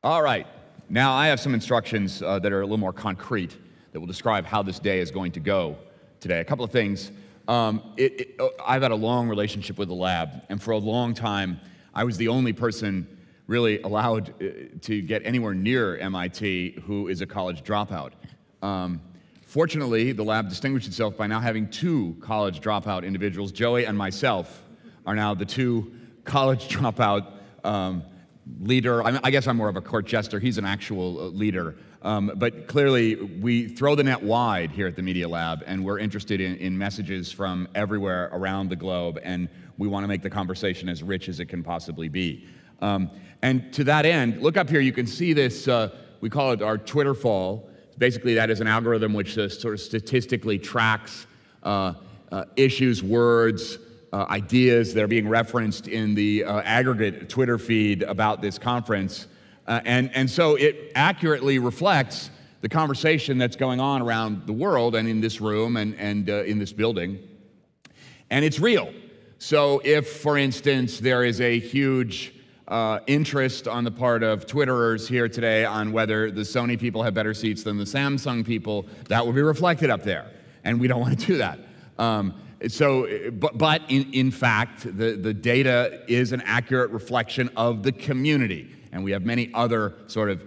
All right. Now I have some instructions that are a little more concrete that will describe how this day is going to go today. A couple of things. I've had a long relationship with the lab, and for a long time, I was the only person really allowed to get anywhere near MIT who is a college dropout. Fortunately, the lab distinguished itself by now having two college dropout individuals. Joey and myself are now the two college dropout leader. I guess I'm more of a court jester. He's an actual leader. But clearly, we throw the net wide here at the Media Lab, and we're interested in messages from everywhere around the globe, and we want to make the conversation as rich as it can possibly be. And to that end, look up here, you can see this, we call it our Twitter fall. Basically, that is an algorithm which sort of statistically tracks issues, words, ideas that are being referenced in the aggregate Twitter feed about this conference. And so it accurately reflects the conversation that's going on around the world and in this room and in this building. And it's real. So if, for instance, there is a huge interest on the part of Twitterers here today on whether the Sony people have better seats than the Samsung people, that will be reflected up there. And we don't want to do that. But in fact, the data is an accurate reflection of the community. And we have many other sort of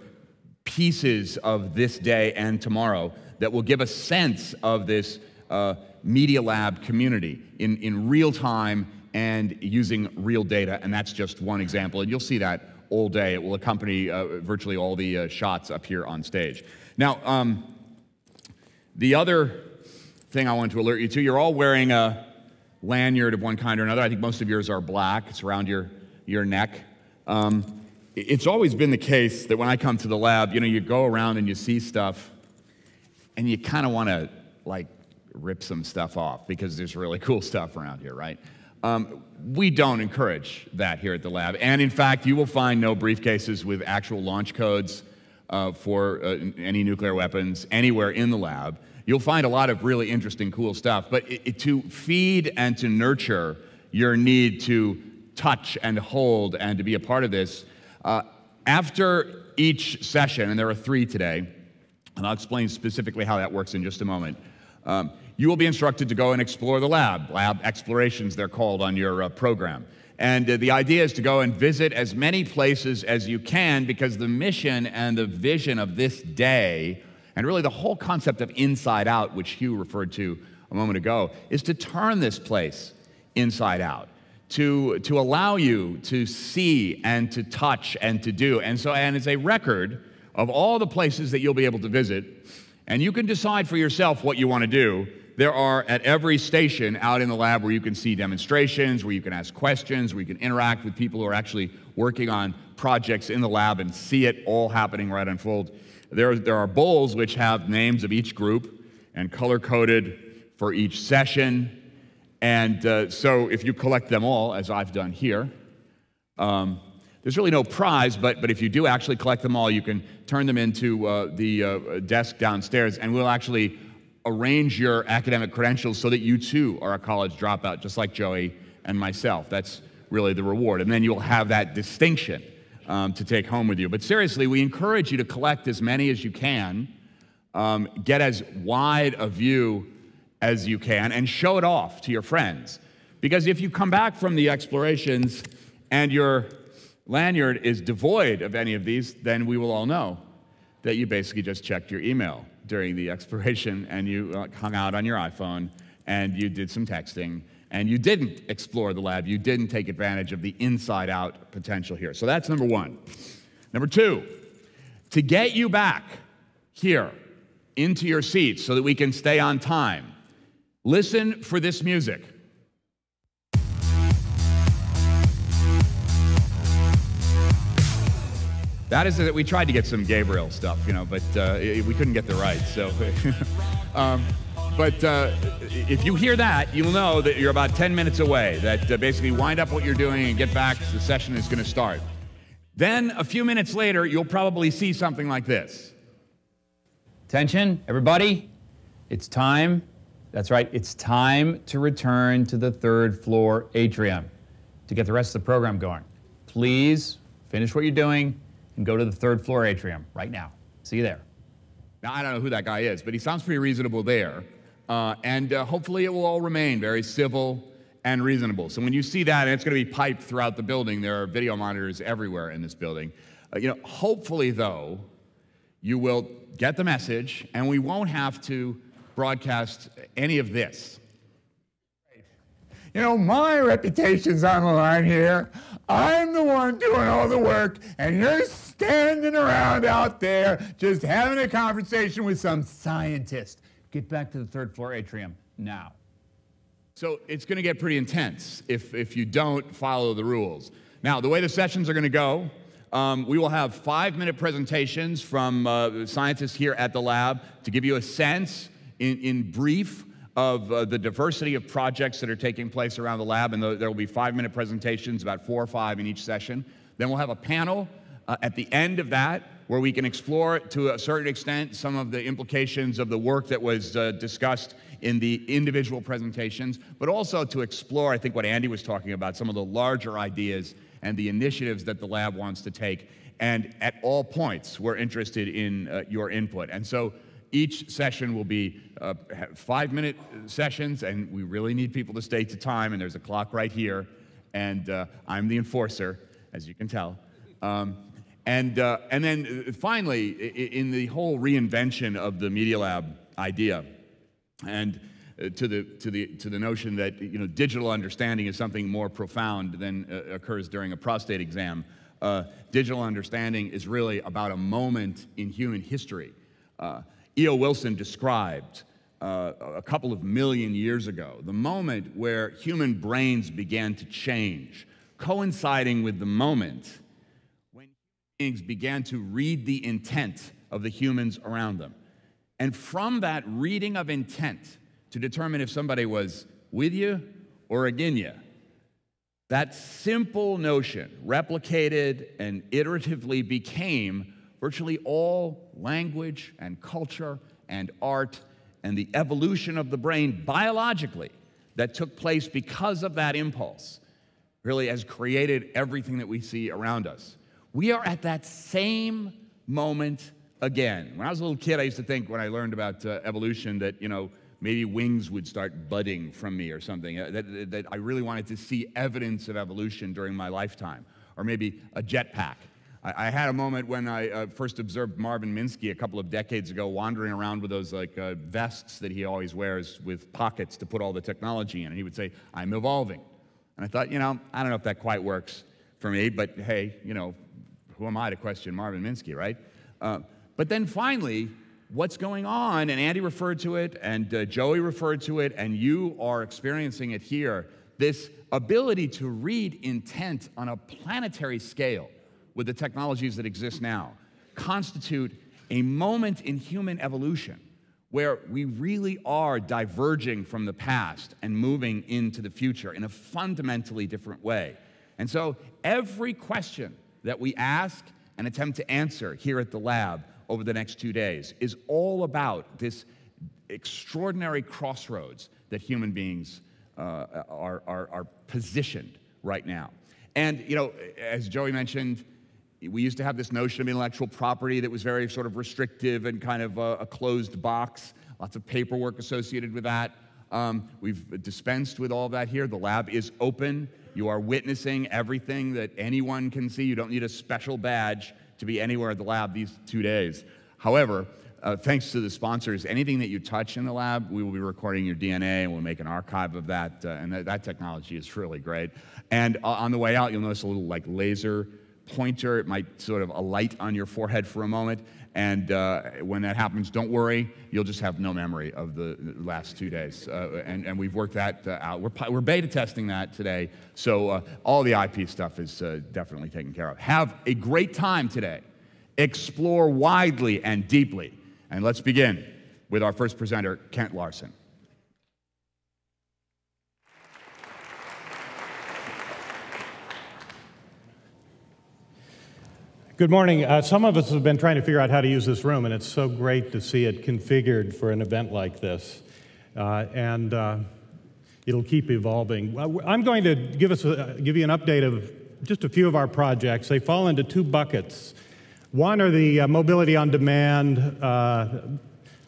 pieces of this day and tomorrow that will give a sense of this Media Lab community in real time and using real data, and that's just one example. And you'll see that all day. It will accompany virtually all the shots up here on stage. Now, the other thing I want to alert you to, you're all wearing a lanyard of one kind or another. I think most of yours are black. It's around your neck. It's always been the case that when I come to the lab, you know, you go around and you see stuff, and you kind of want to, like, rip some stuff off because there's really cool stuff around here, right? We don't encourage that here at the lab. And in fact, you will find no briefcases with actual launch codes for any nuclear weapons anywhere in the lab. You'll find a lot of really interesting, cool stuff. But to feed and to nurture your need to touch and hold and to be a part of this, after each session, and there are 3 today, and I'll explain specifically how that works in just a moment, you will be instructed to go and explore the lab. Lab explorations, they're called on your program. And the idea is to go and visit as many places as you can, because the mission and the vision of this day, and really the whole concept of inside out, which Hugh referred to a moment ago, is to turn this place inside out, to allow you to see and to touch and to do. And it's a record of all the places that you'll be able to visit, and you can decide for yourself what you want to do. There are at every station out in the lab where you can see demonstrations, where you can ask questions, where you can interact with people who are actually working on projects in the lab and see it all happening right unfold. There are bowls which have names of each group and color-coded for each session. And so if you collect them all, as I've done here, there's really no prize, but if you do actually collect them all, you can turn them into the desk downstairs, and we'll actually arrange your academic credentials so that you too are a college dropout, just like Joey and myself. That's really the reward. And then you'll have that distinction to take home with you. But seriously, we encourage you to collect as many as you can, get as wide a view as you can, and show it off to your friends. Because if you come back from the explorations and your lanyard is devoid of any of these, then we will all know that you basically just checked your email during the exploration, and you hung out on your iPhone, and you did some texting, and you didn't explore the lab. You didn't take advantage of the inside-out potential here. So that's number 1. Number 2, to get you back here into your seats so that we can stay on time, listen for this music. That is that we tried to get some Gabriel stuff, you know, but we couldn't get the rights. So, if you hear that, you'll know that you're about 10 minutes away. That basically wind up what you're doing and get back. The session is going to start. Then a few minutes later, you'll probably see something like this. Attention, everybody! It's time. That's right. It's time to return to the 3rd floor atrium to get the rest of the program going. Please finish what you're doing and go to the third floor atrium right now. See you there. Now, I don't know who that guy is, but he sounds pretty reasonable there. And hopefully it will all remain very civil and reasonable. So when you see that, and it's going to be piped throughout the building, there are video monitors everywhere in this building. Hopefully, though, you will get the message, and we won't have to broadcast any of this. My reputation's on the line here. I'm the one doing all the work, and you're standing around out there just having a conversation with some scientist. Get back to the third floor atrium now. So it's going to get pretty intense if you don't follow the rules. Now, the way the sessions are going to go, we will have 5-minute presentations from scientists here at the lab to give you a sense in brief of the diversity of projects that are taking place around the lab, and there will be 5-minute presentations, about 4 or 5 in each session. Then we'll have a panel at the end of that where we can explore to a certain extent some of the implications of the work that was discussed in the individual presentations, but also to explore, I think, what Andy was talking about, some of the larger ideas and the initiatives that the lab wants to take. And at all points, we're interested in your input. And so each session will be 5-minute sessions, and we really need people to stay to time, and there's a clock right here, and I'm the enforcer, as you can tell. And then finally, in the whole reinvention of the Media Lab idea, and to the notion that digital understanding is something more profound than occurs during a prostate exam. Digital understanding is really about a moment in human history. E.O. Wilson described a couple of million years ago the moment where human brains began to change, coinciding with the moment when human beings began to read the intent of the humans around them. And from that reading of intent to determine if somebody was with you or against you, that simple notion replicated and iteratively became virtually all language and culture and art and the evolution of the brain biologically that took place because of that impulse really has created everything that we see around us. We are at that same moment again. When I was a little kid, I used to think when I learned about evolution that, maybe wings would start budding from me or something, that I really wanted to see evidence of evolution during my lifetime, or maybe a jetpack. I had a moment when I first observed Marvin Minsky a couple of decades ago wandering around with those vests that he always wears with pockets to put all the technology in, and he would say, "I'm evolving." And I thought, I don't know if that quite works for me, but hey, who am I to question Marvin Minsky, right? But then finally, what's going on, and Andy referred to it, and Joey referred to it, and you are experiencing it here, this ability to read intent on a planetary scale with the technologies that exist now constitute a moment in human evolution where we really are diverging from the past and moving into the future in a fundamentally different way. And so every question that we ask and attempt to answer here at the lab over the next 2 days is all about this extraordinary crossroads that human beings are positioned right now. And, as Joey mentioned, we used to have this notion of intellectual property that was very sort of restrictive and kind of a closed box, lots of paperwork associated with that. We've dispensed with all that here. The lab is open. You are witnessing everything that anyone can see. You don't need a special badge to be anywhere at the lab these 2 days. However, thanks to the sponsors, anything that you touch in the lab, we will be recording your DNA, and we'll make an archive of that, and that technology is really great. And on the way out, you'll notice a little laser pointer. It might sort of alight on your forehead for a moment, and when that happens, don't worry, you'll just have no memory of the last 2 days. And we've worked that out. We're beta testing that today, so all the IP stuff is definitely taken care of. Have a great time today. Explore widely and deeply. And let's begin with our first presenter, Kent Larson. Good morning. Some of us have been trying to figure out how to use this room, and it's so great to see it configured for an event like this. And it'll keep evolving. I'm going to give you an update of just a few of our projects. They fall into 2 buckets. One are the mobility on demand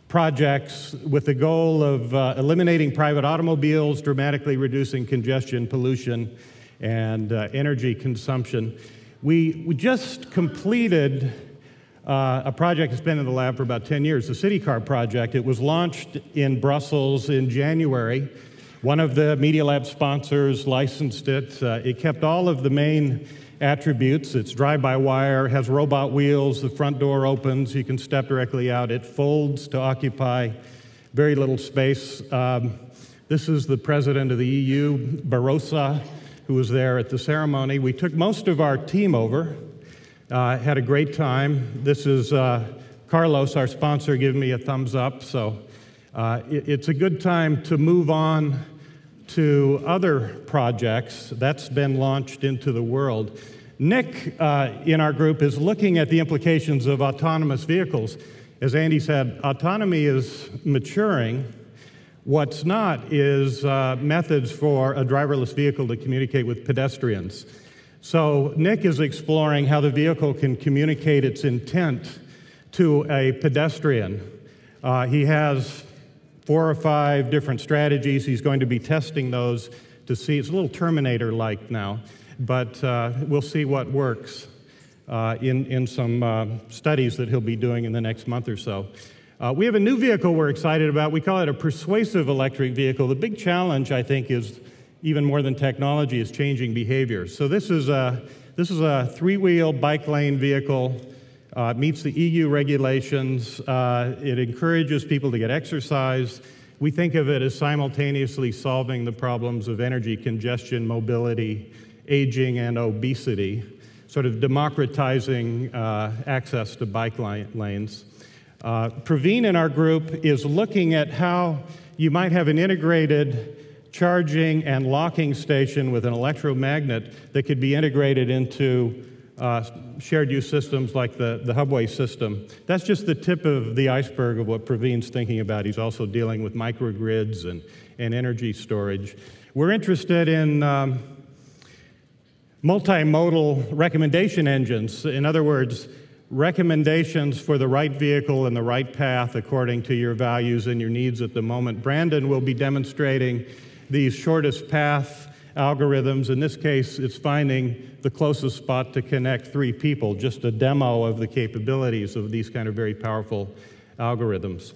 projects with the goal of eliminating private automobiles, dramatically reducing congestion, pollution, and energy consumption. We just completed a project that's been in the lab for about 10 years, the City Car project. It was launched in Brussels in January. One of the Media Lab sponsors licensed it. It kept all of the main attributes. It's drive-by-wire, has robot wheels, the front door opens, you can step directly out. It folds to occupy very little space. This is the president of the EU, Barroso, who was there at the ceremony. We took most of our team over, had a great time. This is Carlos, our sponsor, giving me a thumbs up. So it's a good time to move on to other projects. That's been launched into the world. Nick in our group is looking at the implications of autonomous vehicles. As Andy said, autonomy is maturing. What's not is methods for a driverless vehicle to communicate with pedestrians. So Nick is exploring how the vehicle can communicate its intent to a pedestrian. He has 4 or 5 different strategies. He's going to be testing those to see. It's a little Terminator-like now, but we'll see what works in some studies that he'll be doing in the next month or so. We have a new vehicle we're excited about. We call it a persuasive electric vehicle. The big challenge, I think, is even more than technology, is changing behavior. So this is a 3-wheel bike lane vehicle. Meets the EU regulations. It encourages people to get exercise. We think of it as simultaneously solving the problems of energy congestion, mobility, aging, and obesity, sort of democratizing access to bike lanes. Praveen in our group is looking at how you might have an integrated charging and locking station with an electromagnet that could be integrated into shared use systems like the Hubway system. That's just the tip of the iceberg of what Praveen's thinking about. He's also dealing with microgrids and energy storage. We're interested in multi-modal recommendation engines. In other words, recommendations for the right vehicle and the right path according to your values and your needs at the moment. Brandon will be demonstrating these shortest path algorithms. In this case, it's finding the closest spot to connect 3 people, just a demo of the capabilities of these kind of very powerful algorithms.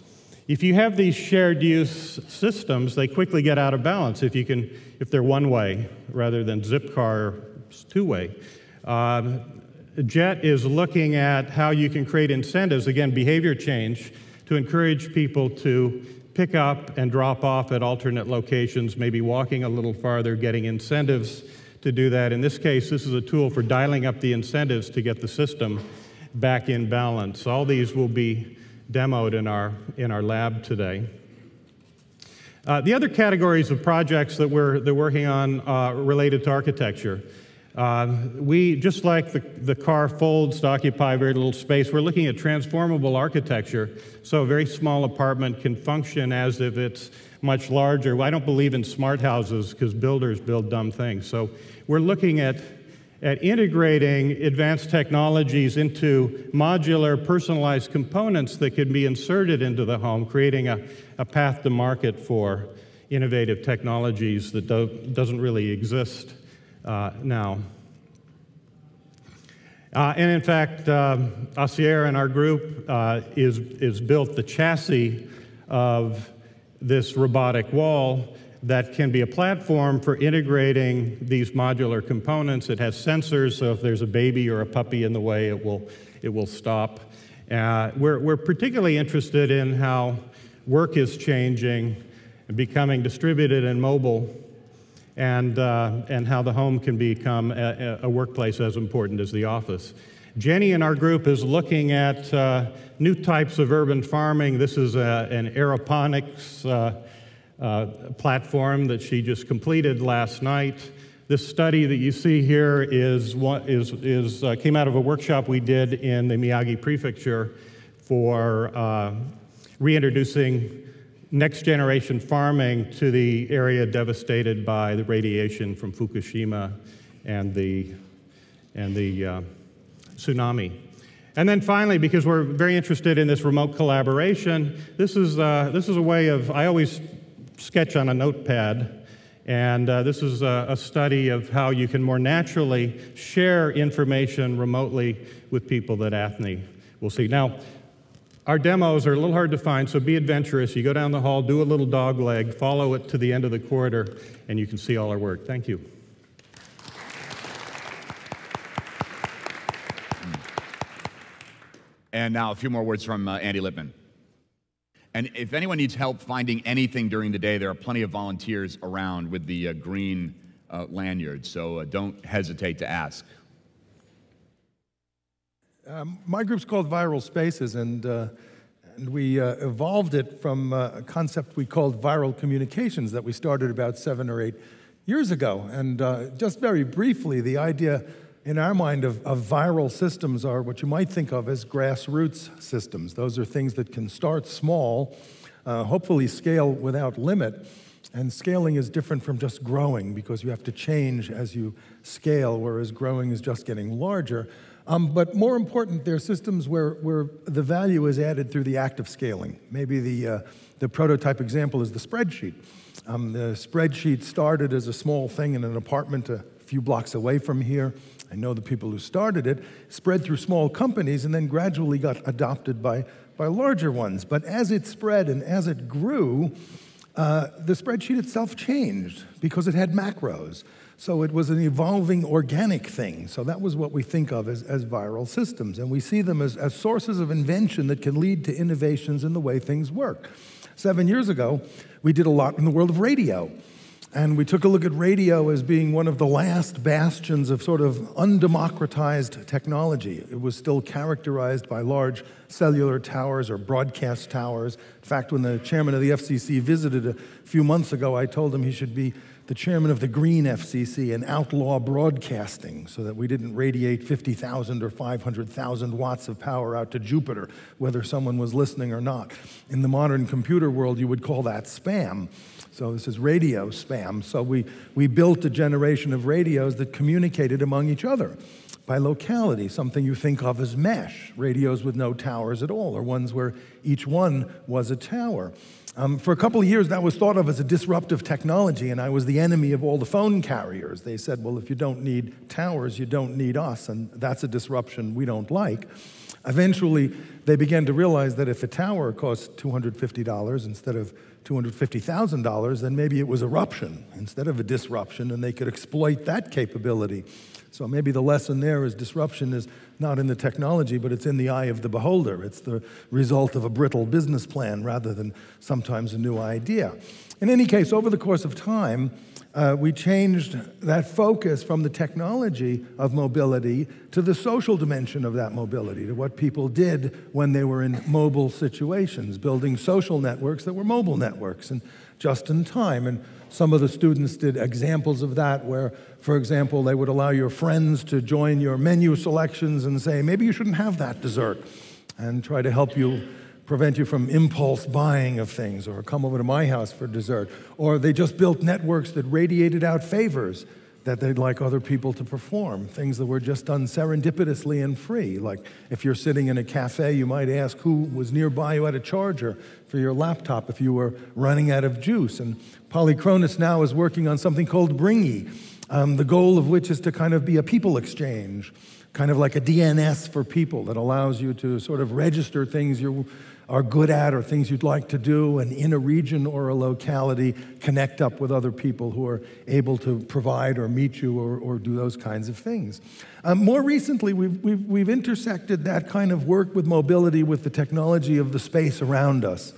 If you have these shared use systems, they quickly get out of balance if they're one-way rather than Zipcar 2-way. JET is looking at how you can create incentives, again, behavior change, to encourage people to pick up and drop off at alternate locations, maybe walking a little farther, getting incentives to do that. In this case, this is a tool for dialing up the incentives to get the system back in balance. All these will be demoed in our lab today. The other categories of projects that they're working on related to architecture. We, just like the car folds to occupy very little space, we're looking at transformable architecture, so a very small apartment can function as if it's much larger. I don't believe in smart houses because builders build dumb things. So we're looking at integrating advanced technologies into modular, personalized components that can be inserted into the home, creating a path to market for innovative technologies that doesn't really exist now. And in fact, Asier in our group is built the chassis of this robotic wall that can be a platform for integrating these modular components. It has sensors, so if there's a baby or a puppy in the way, it will stop. We're particularly interested in how work is changing and becoming distributed and mobile, and how the home can become a workplace as important as the office. Jenny in our group is looking at new types of urban farming. This is an aeroponics platform that she just completed last night. This study that you see here came out of a workshop we did in the Miyagi Prefecture for reintroducing next-generation farming to the area devastated by the radiation from Fukushima and the tsunami. And then finally, because we're very interested in this remote collaboration, this is a way of, I always sketch on a notepad, and this is a study of how you can more naturally share information remotely with people that Athne will see. Now, our demos are a little hard to find, so be adventurous. You go down the hall, do a little dog leg, follow it to the end of the corridor, and you can see all our work. Thank you. And now a few more words from Andy Lippman. And if anyone needs help finding anything during the day, there are plenty of volunteers around with the green lanyards, so don't hesitate to ask. My group's called Viral Spaces, and we evolved it from a concept we called viral communications that we started about 7 or 8 years ago. And just very briefly, the idea in our mind of viral systems are what you might think of as grassroots systems. Those are things that can start small, hopefully scale without limit. And scaling is different from just growing because you have to change as you scale, whereas growing is just getting larger. But more important, they're systems where the value is added through the act of scaling. Maybe the prototype example is the spreadsheet. The spreadsheet started as a small thing in an apartment a few blocks away from here. I know the people who started it, spread through small companies, and then gradually got adopted by larger ones. But as it spread and as it grew, the spreadsheet itself changed because it had macros. So it was an evolving organic thing. So that was what we think of as viral systems. And we see them as sources of invention that can lead to innovations in the way things work. 7 years ago, we did a lot in the world of radio. And we took a look at radio as being one of the last bastions of sort of undemocratized technology. It was still characterized by large cellular towers or broadcast towers. In fact, when the chairman of the FCC visited a few months ago, I told him he should be the chairman of the Green FCC and outlaw broadcasting so that we didn't radiate 50,000 or 500,000 watts of power out to Jupiter, whether someone was listening or not. In the modern computer world, you would call that spam. So this is radio spam. So we built a generation of radios that communicated among each other by locality, something you think of as mesh, radios with no towers at all, or ones where each one was a tower. For a couple of years, that was thought of as a disruptive technology, and I was the enemy of all the phone carriers. They said, well, if you don't need towers, you don't need us, and that's a disruption we don't like. Eventually, they began to realize that if a tower costs $250 instead of $250,000, then maybe it was eruption instead of a disruption, and they could exploit that capability. So maybe the lesson there is disruption is not in the technology, but it's in the eye of the beholder. It's the result of a brittle business plan rather than sometimes a new idea. In any case, over the course of time, we changed that focus from the technology of mobility to the social dimension of that mobility, to what people did when they were in mobile situations, building social networks that were mobile networks and just in time. And some of the students did examples of that where, for example, they would allow your friends to join your menu selections and say, maybe you shouldn't have that dessert, and try to help you prevent you from impulse buying of things, or come over to my house for dessert. Or they just built networks that radiated out favors that they'd like other people to perform, things that were just done serendipitously and free. Like if you're sitting in a cafe, you might ask who was nearby who had a charger for your laptop if you were running out of juice. And Polychronous now is working on something called Bringy, the goal of which is to kind of be a people exchange, kind of like a DNS for people that allows you to sort of register things you are good at or things you'd like to do, and in a region or a locality, connect up with other people who are able to provide or meet you or do those kinds of things. More recently, we've intersected that kind of work with mobility with the technology of the space around us.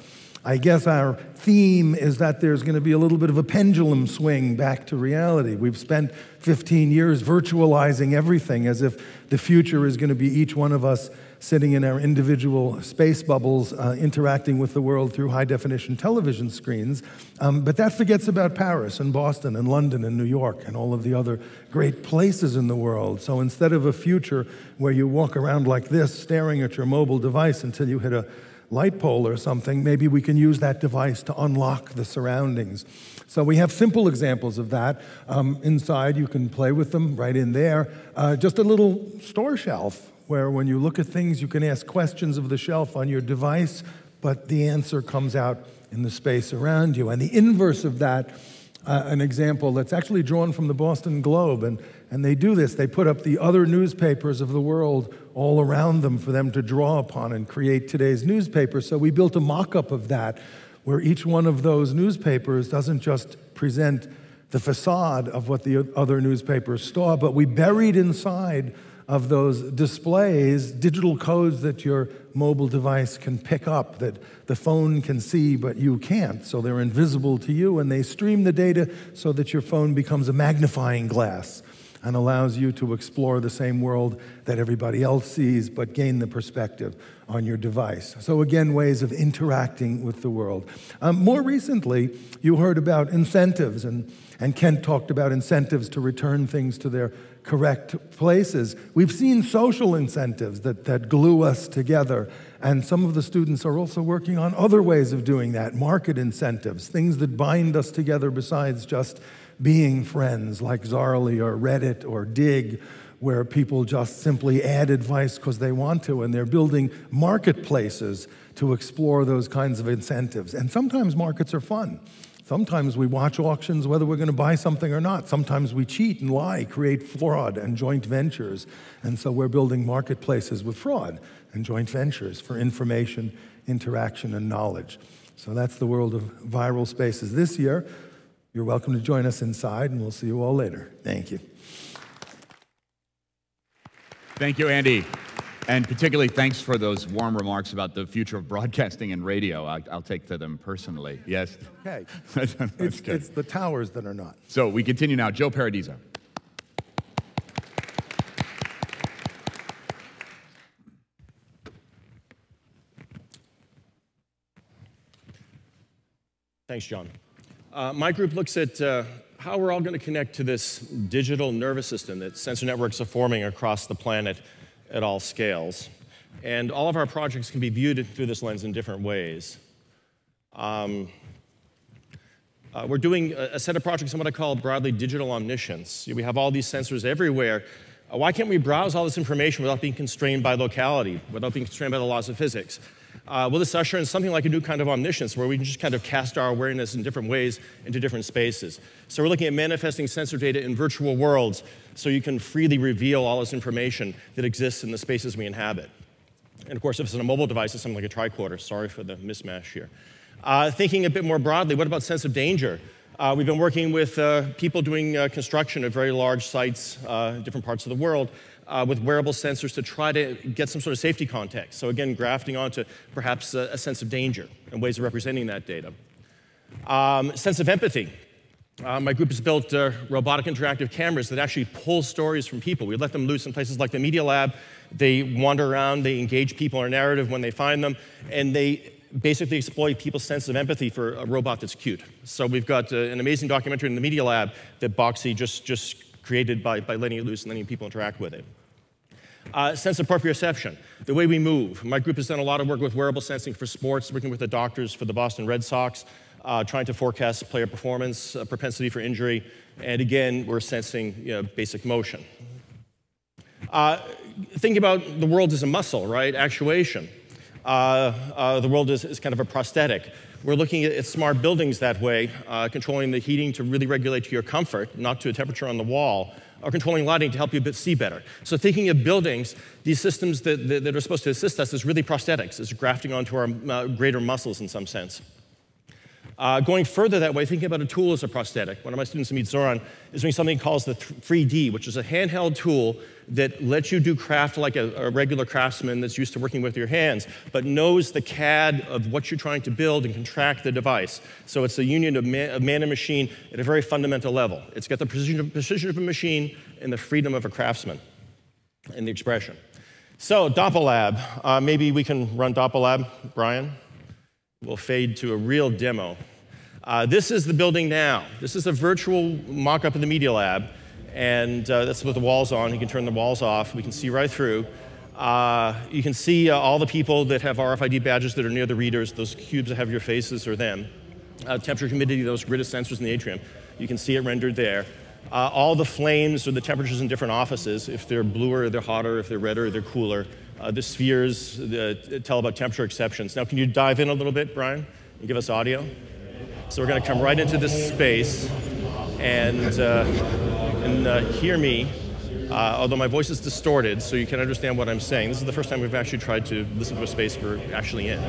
I guess our theme is that there's going to be a little bit of a pendulum swing back to reality. We've spent 15 years virtualizing everything as if the future is going to be each one of us sitting in our individual space bubbles, interacting with the world through high-definition television screens. But that forgets about Paris and Boston and London and New York and all of the other great places in the world. So instead of a future where you walk around like this, staring at your mobile device until you hit a light pole or something, maybe we can use that device to unlock the surroundings. So we have simple examples of that. Inside, you can play with them right in there. Just a little store shelf where when you look at things, you can ask questions of the shelf on your device, but the answer comes out in the space around you. And the inverse of that, an example that's actually drawn from the Boston Globe, and they do this. They put up the other newspapers of the world all around them for them to draw upon and create today's newspaper. So we built a mock-up of that, where each one of those newspapers doesn't just present the facade of what the other newspapers saw, but we buried inside of those displays digital codes that your mobile device can pick up, that the phone can see but you can't. So they're invisible to you, and they stream the data so that your phone becomes a magnifying glass and allows you to explore the same world that everybody else sees, but gain the perspective on your device. So again, ways of interacting with the world. More recently, you heard about incentives, and Kent talked about incentives to return things to their correct places. We've seen social incentives that glue us together, and some of the students are also working on other ways of doing that, market incentives, things that bind us together besides just being friends, like Zarly or Reddit or Dig, where people just simply add advice because they want to, and they're building marketplaces to explore those kinds of incentives. And sometimes markets are fun. Sometimes we watch auctions whether we're going to buy something or not. Sometimes we cheat and lie, create fraud and joint ventures. And so we're building marketplaces with fraud and joint ventures for information, interaction, and knowledge. So that's the world of viral spaces this year. You're welcome to join us inside, and we'll see you all later. Thank you. Thank you, Andy. And particularly thanks for those warm remarks about the future of broadcasting and radio. I'll take to them personally. Yes? Okay. It's it's the towers that are not. So we continue now. Joe Paradiso. Thanks, John. My group looks at how we're all going to connect to this digital nervous system that sensor networks are forming across the planet at all scales. And all of our projects can be viewed through this lens in different ways. We're doing a set of projects on what I call broadly digital omniscience. We have all these sensors everywhere. Why can't we browse all this information without being constrained by locality, without being constrained by the laws of physics? Will this usher in something like a new kind of omniscience where we can just kind of cast our awareness in different ways into different spaces? So we're looking at manifesting sensor data in virtual worlds so you can freely reveal all this information that exists in the spaces we inhabit. And of course, if it's on a mobile device, it's something like a tricorder. Sorry for the mismatch here. Thinking a bit more broadly, what about sense of danger? We've been working with people doing construction at very large sites in different parts of the world with wearable sensors to try to get some sort of safety context. So again, grafting onto perhaps a sense of danger and ways of representing that data. Sense of empathy. My group has built robotic interactive cameras that actually pull stories from people. We let them loose in places like the Media Lab. They wander around, they engage people in a narrative when they find them, and they basically exploit people's sense of empathy for a robot that's cute. So we've got an amazing documentary in the Media Lab that Boxy just created by letting it loose and letting people interact with it. Sense of proprioception, the way we move. My group has done a lot of work with wearable sensing for sports, working with the doctors for the Boston Red Sox, trying to forecast player performance, propensity for injury, and again, we're sensing basic motion. Think about the world as a muscle, right? Actuation. The world is kind of a prosthetic. We're looking at smart buildings that way, controlling the heating to really regulate to your comfort, not to a temperature on the wall, or controlling lighting to help you see better. So thinking of buildings, these systems that are supposed to assist us is really prosthetics. It's grafting onto our greater muscles in some sense. Going further that way, thinking about a tool as a prosthetic. One of my students, Amit Zoran, is doing something he calls the 3D, which is a handheld tool that lets you do craft like a regular craftsman that's used to working with your hands, but knows the CAD of what you're trying to build and can track the device. So it's a union of man and machine at a very fundamental level. It's got the precision of a machine and the freedom of a craftsman in the expression. So Doppelab, maybe we can run Doppelab, Brian? We'll fade to a real demo. This is the building now. This is a virtual mock-up of the Media Lab, and that's with the walls on. You can turn the walls off. We can see right through. You can see all the people that have RFID badges that are near the readers. Those cubes that have your faces are them. Temperature, humidity, those grid of sensors in the atrium. You can see it rendered there. all the flames or the temperatures in different offices, if they're bluer, they're hotter, if they're redder, they're cooler. The spheres tell about temperature exceptions. Now, can you dive in a little bit, Brian, and give us audio? So we're going to come right into this space and hear me, although my voice is distorted, so you can understand what I'm saying. This is the first time we've actually tried to listen to a space we're actually in.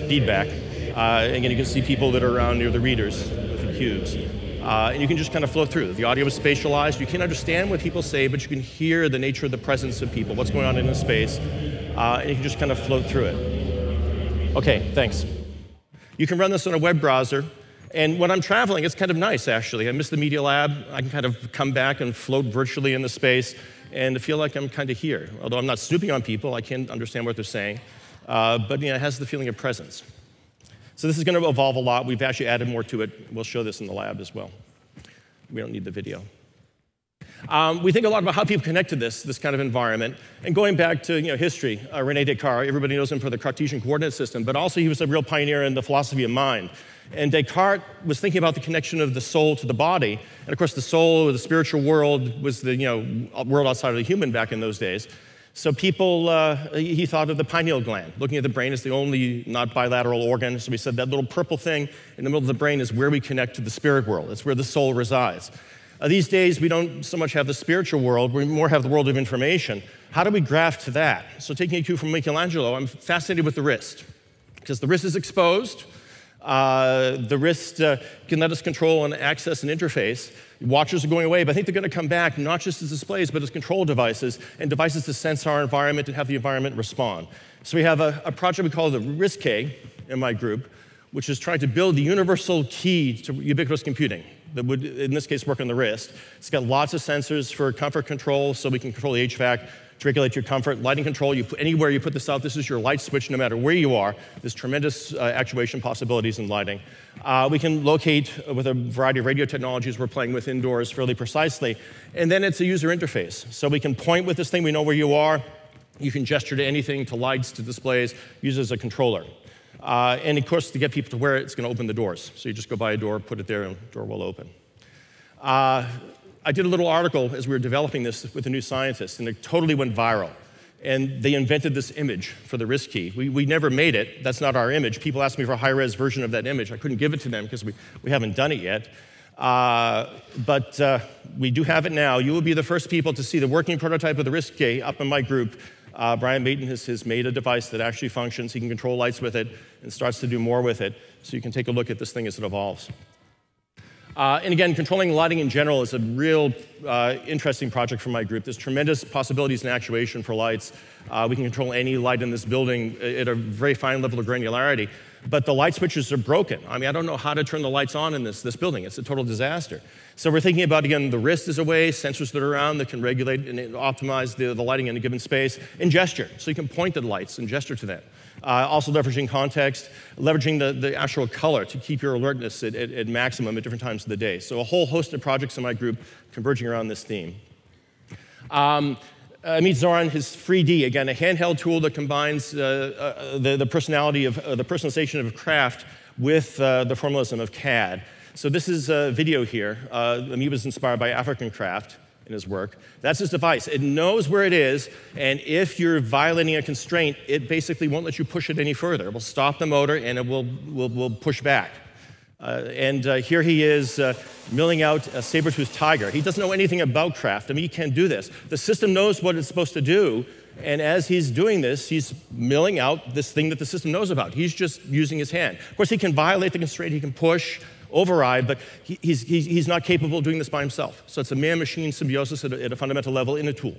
Feedback. Again, you can see people that are around near the readers with the cubes. And you can just kind of flow through. The audio is spatialized. You can understand what people say, but you can hear the nature of the presence of people, what's going on in the space, and you can just kind of float through it. Okay, thanks. You can run this on a web browser. And when I'm traveling, it's kind of nice, actually. I miss the Media Lab. I can kind of come back and float virtually in the space and feel like I'm kind of here. Although I'm not snooping on people, I can't understand what they're saying. But you know, it has the feeling of presence. So this is going to evolve a lot. We've actually added more to it. We'll show this in the lab as well. We don't need the video. We think a lot about how people connect to this kind of environment. And going back to history, Rene Descartes, everybody knows him for the Cartesian coordinate system, but also he was a real pioneer in the philosophy of mind. And Descartes was thinking about the connection of the soul to the body. And of course, the soul, or the spiritual world, was the world outside of the human back in those days. So he thought of the pineal gland, looking at the brain as the only not bilateral organ. So he said that little purple thing in the middle of the brain is where we connect to the spirit world. It's where the soul resides. These days, we don't so much have the spiritual world, we more have the world of information. How do we graft to that? So taking a cue from Michelangelo, I'm fascinated with the wrist, because the wrist is exposed. The wrist can let us control and access an interface. Watchers are going away, but I think they're going to come back not just as displays, but as control devices, and devices to sense our environment and have the environment respond. So we have a project we call the RISC-K in my group, which is trying to build the universal key to ubiquitous computing that would, in this case, work on the wrist. It's got lots of sensors for comfort control, so we can control the HVAC, to regulate your comfort. Lighting control, anywhere you put this out, this is your light switch no matter where you are. There's tremendous actuation possibilities in lighting. We can locate with a variety of radio technologies we're playing with indoors fairly precisely. And then it's a user interface. So we can point with this thing, we know where you are. You can gesture to anything, to lights, to displays, use it as a controller. And of course, to get people to wear it, it's going to open the doors. So you just go by a door, put it there, and the door will open. I did a little article as we were developing this with a new scientist, and it totally went viral. And they invented this image for the RISC key. We never made it. That's not our image. People asked me for a high-res version of that image. I couldn't give it to them because we haven't done it yet. But we do have it now. You will be the first people to see the working prototype of the RISC key up in my group. Brian Maton has made a device that actually functions. He can control lights with it and starts to do more with it. So you can take a look at this thing as it evolves. And again, controlling lighting in general is a real interesting project for my group. There's tremendous possibilities in actuation for lights. We can control any light in this building at a very fine level of granularity. But the light switches are broken. I mean, I don't know how to turn the lights on in this building. It's a total disaster. So we're thinking about, again, the wrist is a way, sensors that are around that can regulate and optimize the lighting in a given space, and gesture. So you can point at lights and gesture to them. Also leveraging context, leveraging the actual color to keep your alertness at maximum at different times of the day. So a whole host of projects in my group converging around this theme. Meet Zoran, his 3D, again, a handheld tool that combines the personalization of craft with the formalism of CAD. So this is a video here. Amit was inspired by African craft in his work. That's his device. It knows where it is, and if you're violating a constraint, it basically won't let you push it any further. It will stop the motor, and it will push back. Here he is milling out a saber-toothed tiger. He doesn't know anything about craft. I mean, he can't do this. The system knows what it's supposed to do, and as he's doing this, he's milling out this thing that the system knows about. He's just using his hand. Of course, he can violate the constraint. He can push, override, but he's not capable of doing this by himself. So it's a man-machine symbiosis at a fundamental level in a tool.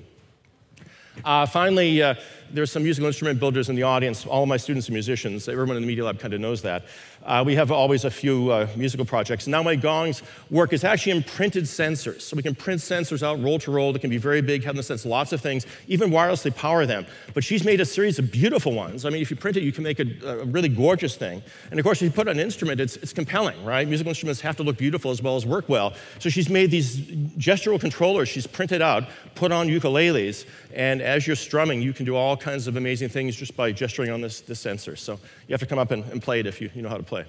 Finally, there's some musical instrument builders in the audience. All of my students are musicians. Everyone in the Media Lab kind of knows that. We have always a few musical projects. Now my gong's work is actually in printed sensors. So we can print sensors out roll to roll that can be very big, have them sense lots of things, even wirelessly power them. But she's made a series of beautiful ones. I mean, if you print it, you can make a really gorgeous thing. And of course, if you put an instrument, it's compelling, right? Musical instruments have to look beautiful as well as work well. So she's made these gestural controllers she's printed out, put on ukuleles, and as you're strumming, you can do all kinds of amazing things just by gesturing on this sensor. So you have to come up and play it if you know how to play.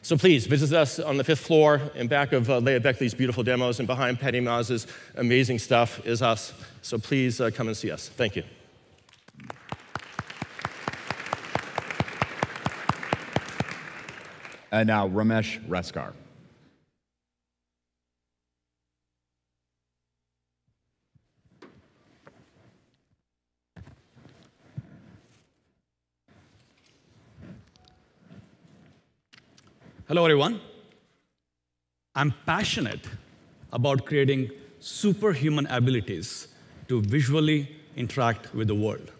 So please visit us on the 5th floor in back of Leah Beckley's beautiful demos, and behind Patty Maz's amazing stuff is us. So please come and see us. Thank you. And now Ramesh Raskar. Hello, everyone. I'm passionate about creating superhuman abilities to visually interact with the world.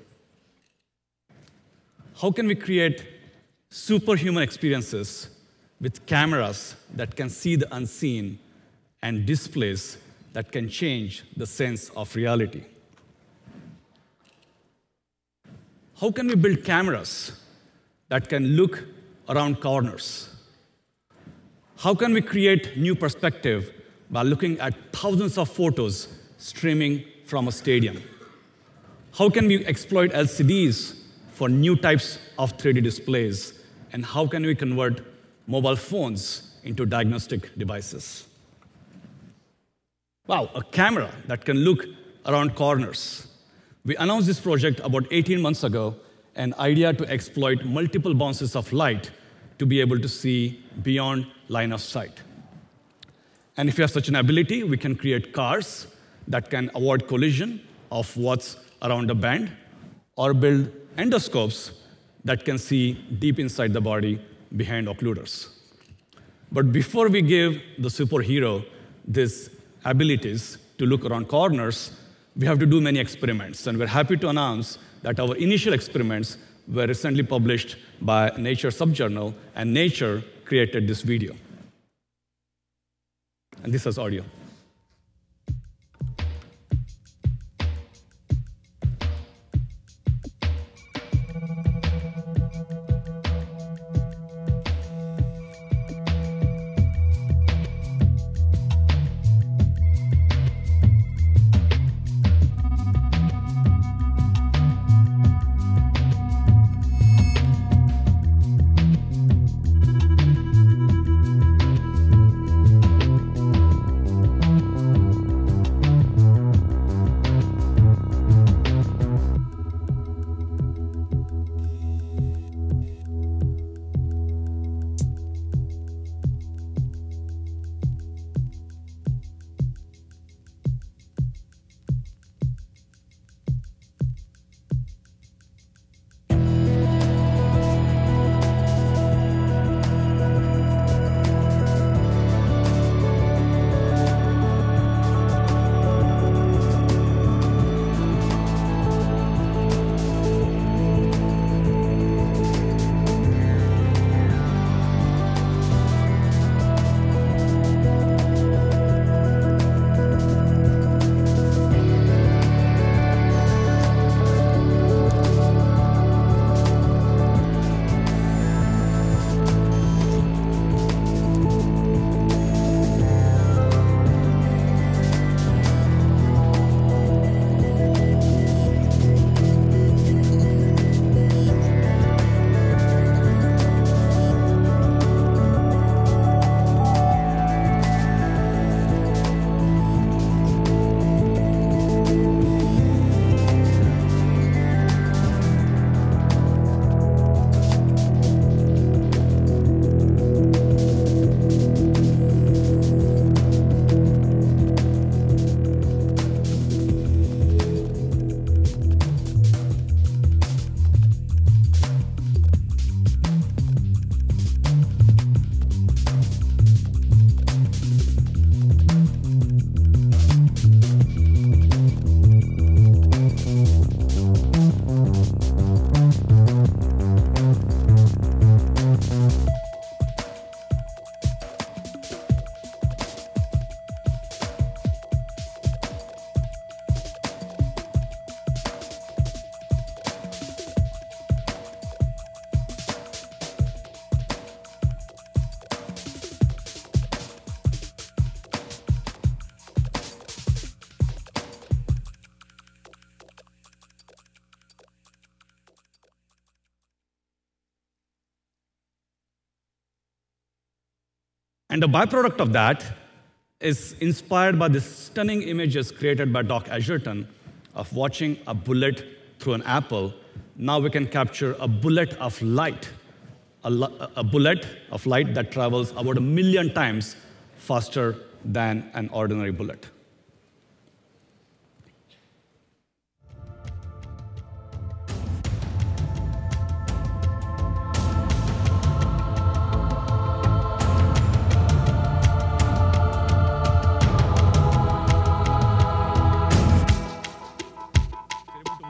How can we create superhuman experiences with cameras that can see the unseen and displays that can change the sense of reality? How can we build cameras that can look around corners? How can we create new perspective by looking at thousands of photos streaming from a stadium? How can we exploit LCDs for new types of 3D displays? And how can we convert mobile phones into diagnostic devices? Wow, a camera that can look around corners. We announced this project about 18 months ago, an idea to exploit multiple bounces of light to be able to see beyond line of sight. And if you have such an ability, we can create cars that can avoid collision of what's around a bend, or build endoscopes that can see deep inside the body behind occluders. But before we give the superhero these abilities to look around corners, we have to do many experiments. And we're happy to announce that our initial experiments were recently published by Nature subjournal, and Nature created this video. And this is audio. And the byproduct of that is inspired by the stunning images created by Doc Asherton of watching a bullet through an apple. Now we can capture a bullet of light, a bullet of light that travels about 1 million times faster than an ordinary bullet.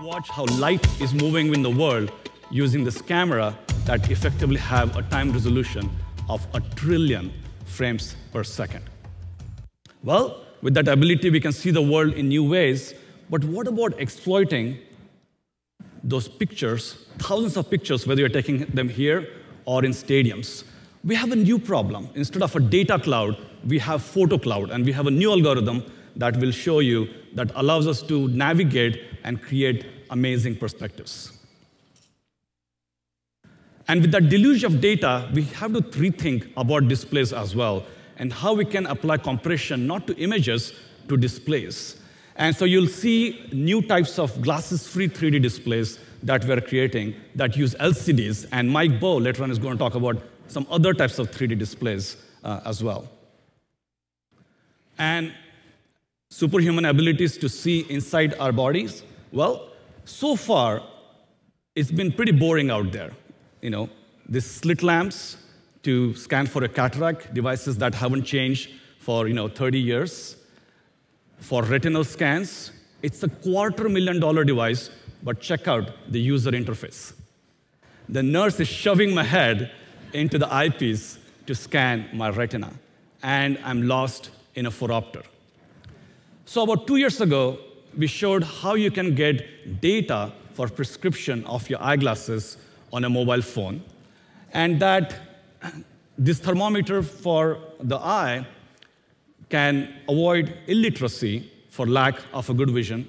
Watch how light is moving in the world using this camera that effectively have a time resolution of 1 trillion frames per second. Well, with that ability, we can see the world in new ways, but what about exploiting those pictures, thousands of pictures, whether you're taking them here or in stadiums? We have a new problem. Instead of a data cloud, we have photo cloud, and we have a new algorithm that will show you that allows us to navigate and create amazing perspectives. And with that deluge of data, we have to rethink about displays as well, and how we can apply compression not to images, to displays. And so you'll see new types of glasses-free 3D displays that we're creating that use LCDs, and Mike Bove later on is going to talk about some other types of 3D displays as well. And superhuman abilities to see inside our bodies. Well, so far, it's been pretty boring out there. You know, these slit lamps to scan for a cataract, devices that haven't changed for 30 years. For retinal scans, it's a $250,000 device, but check out the user interface. The nurse is shoving my head into the eyepiece to scan my retina, and I'm lost in a phoropter. So about 2 years ago, we showed how you can get data for prescription of your eyeglasses on a mobile phone, and that this thermometer for the eye can avoid illiteracy for lack of a good vision,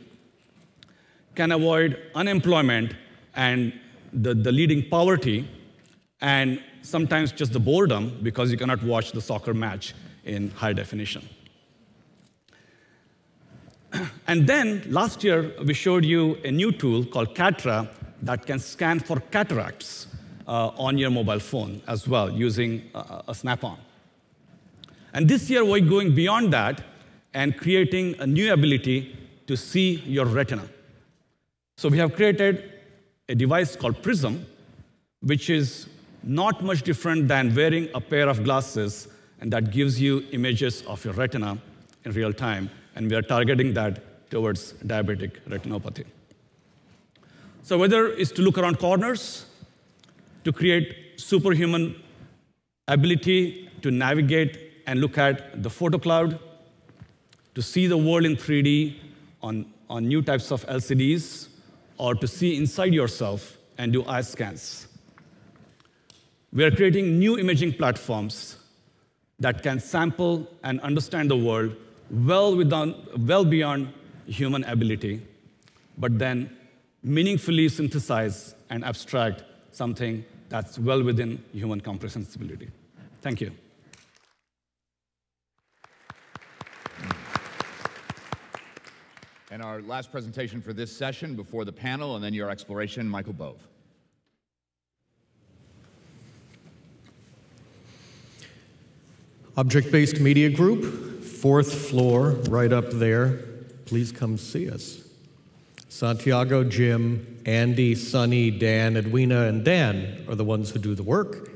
can avoid unemployment and the leading poverty, and sometimes just the boredom because you cannot watch the soccer match in high definition. And then last year, we showed you a new tool called CATRA that can scan for cataracts on your mobile phone as well, using a snap-on. And this year, we're going beyond that and creating a new ability to see your retina. So we have created a device called Prism, which is not much different than wearing a pair of glasses, and that gives you images of your retina in real time. And we are targeting that towards diabetic retinopathy. So whether it's to look around corners, to create superhuman ability to navigate and look at the photo cloud, to see the world in 3D on new types of LCDs, or to see inside yourself and do eye scans. We are creating new imaging platforms that can sample and understand the world well beyond human ability, but then meaningfully synthesize and abstract something that's well within human comprehensibility. Thank you. And our last presentation for this session before the panel, and then your exploration, Michael Bove. Object-Based Media Group, 4th floor, right up there. Please come see us. Santiago, Jim, Andy, Sunny, Dan, Edwina, and Dan are the ones who do the work.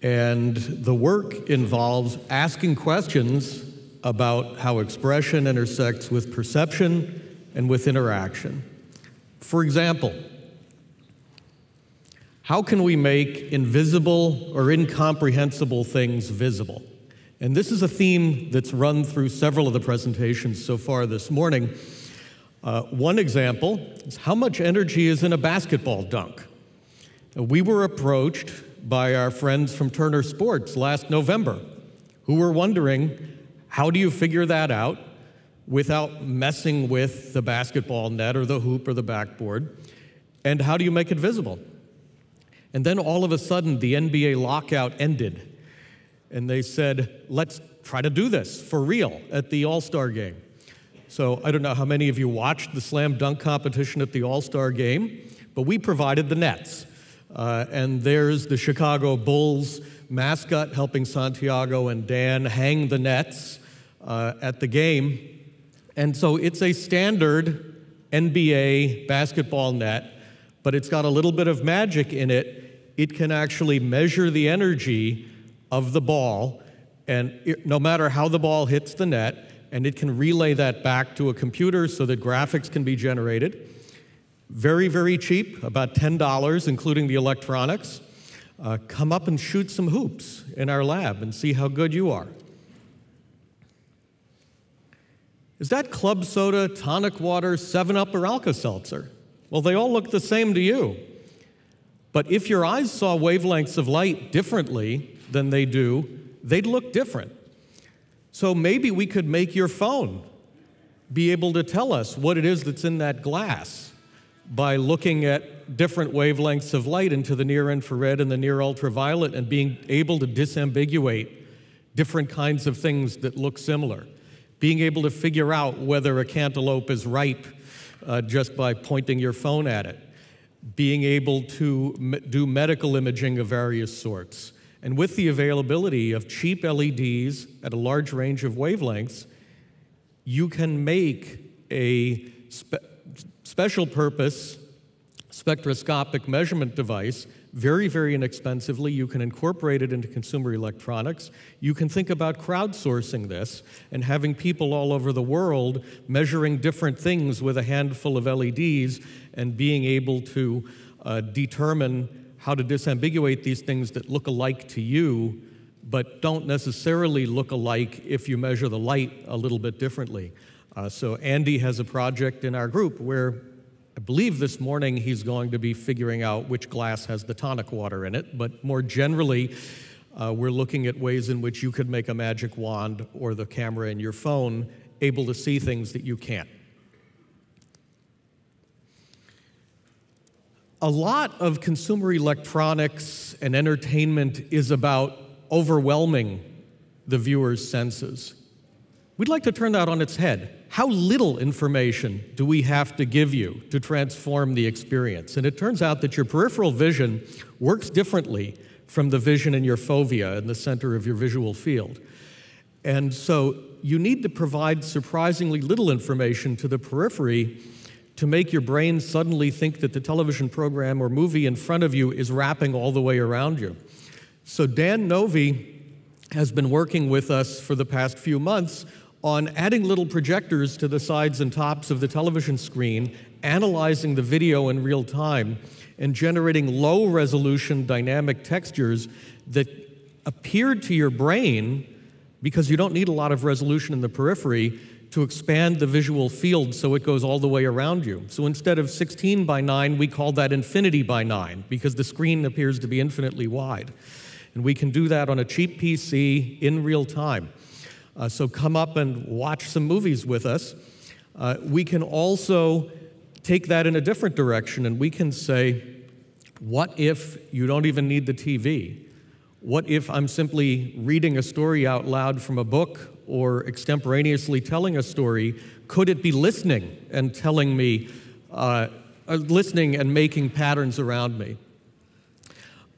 And the work involves asking questions about how expression intersects with perception and with interaction. For example, how can we make invisible or incomprehensible things visible? And this is a theme that's run through several of the presentations so far this morning. One example is how much energy is in a basketball dunk. We were approached by our friends from Turner Sports last November, who were wondering, how do you figure that out without messing with the basketball net or the hoop or the backboard? And how do you make it visible? And then all of a sudden, the NBA lockout ended. and they said, let's try to do this for real at the All-Star game. So I don't know how many of you watched the slam dunk competition at the All-Star game, but we provided the nets. And there's the Chicago Bulls mascot helping Santiago and Dan hang the nets at the game. And so it's a standard NBA basketball net, but it's got a little bit of magic in it. It can actually measure the energy of the ball, and no matter how the ball hits the net, and it can relay that back to a computer so that graphics can be generated. Very, very cheap, about $10, including the electronics. Come up and shoot some hoops in our lab and see how good you are. Is that club soda, tonic water, 7-Up, or Alka-Seltzer? Well, they all look the same to you. But if your eyes saw wavelengths of light differently than they do, they'd look different. So maybe we could make your phone be able to tell us what it is that's in that glass by looking at different wavelengths of light into the near infrared and the near ultraviolet and being able to disambiguate different kinds of things that look similar. Being able to figure out whether a cantaloupe is ripe just by pointing your phone at it. Being able to do medical imaging of various sorts. And with the availability of cheap LEDs at a large range of wavelengths, you can make a special purpose spectroscopic measurement device very, very inexpensively. You can incorporate it into consumer electronics. You can think about crowdsourcing this and having people all over the world measuring different things with a handful of LEDs and being able to determine how to disambiguate these things that look alike to you, but don't necessarily look alike if you measure the light a little bit differently. So Andy has a project in our group where I believe this morning he's going to be figuring out which glass has the tonic water in it, but more generally, we're looking at ways in which you could make a magic wand or the camera in your phone able to see things that you can't. A lot of consumer electronics and entertainment is about overwhelming the viewer's senses. We'd like to turn that on its head. How little information do we have to give you to transform the experience? And it turns out that your peripheral vision works differently from the vision in your fovea in the center of your visual field. And so you need to provide surprisingly little information to the periphery to make your brain suddenly think that the television program or movie in front of you is wrapping all the way around you. So Dan Novi has been working with us for the past few months on adding little projectors to the sides and tops of the television screen, analyzing the video in real time, and generating low-resolution dynamic textures that appeared to your brain, because you don't need a lot of resolution in the periphery, to expand the visual field so it goes all the way around you. So instead of 16 by 9, we call that infinity by 9, because the screen appears to be infinitely wide. And we can do that on a cheap PC in real time. So come up and watch some movies with us. We can also take that in a different direction, and we can say, what if you don't even need the TV? What if I'm simply reading a story out loud from a book or extemporaneously telling a story? Could it be listening and telling me, listening and making patterns around me?